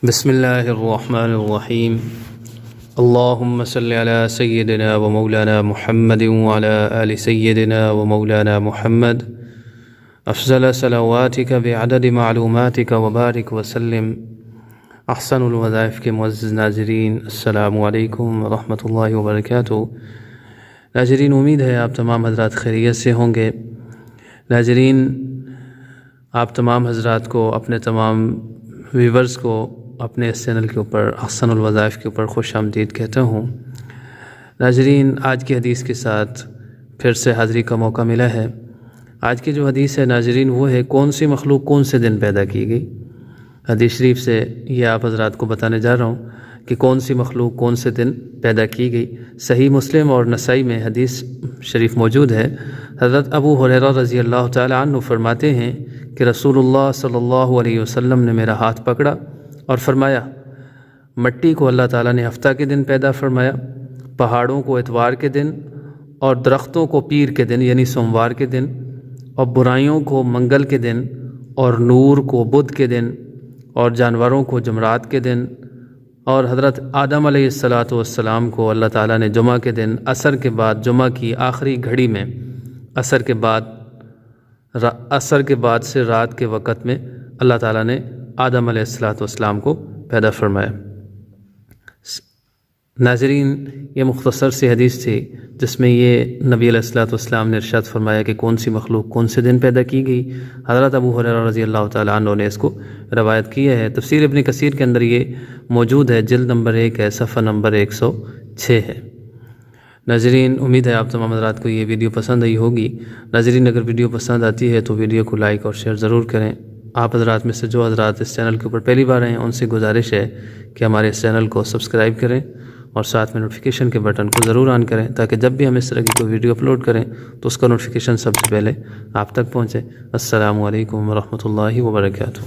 بسم اللہ الرحمن الرحیم اللہم صلی علی سیدنا و مولانا محمد وعلی آل سیدنا و مولانا محمد افضل صلواتک بعدد معلوماتک وبارک وسلم۔ احسن الوظائف کے معزز ناظرین، السلام علیکم ورحمۃ اللہ وبرکاتہ۔ ناظرین، امید ہے آپ تمام حضرات خیریت سے ہوں گے۔ ناظرین، آپ تمام حضرات کو، اپنے تمام ویورز کو اپنے اس چینل کے اوپر احسن الوظائف کے اوپر خوش آمدید کہتا ہوں۔ ناظرین، آج کی حدیث کے ساتھ پھر سے حاضری کا موقع ملا ہے۔ آج کی جو حدیث ہے ناظرین، وہ ہے کون سی مخلوق کون سے دن پیدا کی گئی۔ حدیث شریف سے یہ آپ حضرات کو بتانے جا رہا ہوں کہ کون سی مخلوق کون سے دن پیدا کی گئی۔ صحیح مسلم اور نسائی میں حدیث شریف موجود ہے۔ حضرت ابو ہریرہ رضی اللہ تعالی عنہ فرماتے ہیں کہ رسول اللہ صلی اللہ علیہ وسلم نے میرا ہاتھ پکڑا اور فرمایا، مٹی کو اللہ تعالیٰ نے ہفتہ کے دن پیدا فرمایا، پہاڑوں کو اتوار کے دن، اور درختوں کو پیر کے دن یعنی سوموار کے دن، اور برائیوں کو منگل کے دن، اور نور کو بدھ کے دن، اور جانوروں کو جمعرات کے دن، اور حضرت آدم علیہ السلام کو اللہ تعالیٰ نے جمعہ کے دن عصر کے بعد، جمعہ کی آخری گھڑی میں عصر کے بعد سے رات کے وقت میں اللہ تعالیٰ نے آدم علیہ السلام کو پیدا فرمایا۔ ناظرین، یہ مختصر سی حدیث تھی جس میں یہ نبی علیہ السلام نے ارشاد فرمایا کہ کون سی مخلوق کون سے دن پیدا کی گئی۔ حضرت ابو ہریرہ رضی اللہ تعالیٰ عنہ نے اس کو روایت کیا ہے۔ تفسیر ابن کثیر کے اندر یہ موجود ہے، جلد نمبر 1 ہے، صفحہ نمبر 106 ہے۔ ناظرین، امید ہے آپ تمام حضرات کو یہ ویڈیو پسند آئی ہوگی۔ ناظرین، اگر ویڈیو پسند آتی ہے تو ویڈیو کو لائک اور شیئر ضرور کریں۔ آپ حضرات میں سے جو حضرات اس چینل کے اوپر پہلی بار آئے ہیں، ان سے گزارش ہے کہ ہمارے اس چینل کو سبسکرائب کریں اور ساتھ میں نوٹیفیکیشن کے بٹن کو ضرور آن کریں، تاکہ جب بھی ہم اس طرح کی کوئی ویڈیو اپلوڈ کریں تو اس کا نوٹیفیکیشن سب سے پہلے آپ تک پہنچے۔ السلام علیکم ورحمۃ اللہ وبرکاتہ۔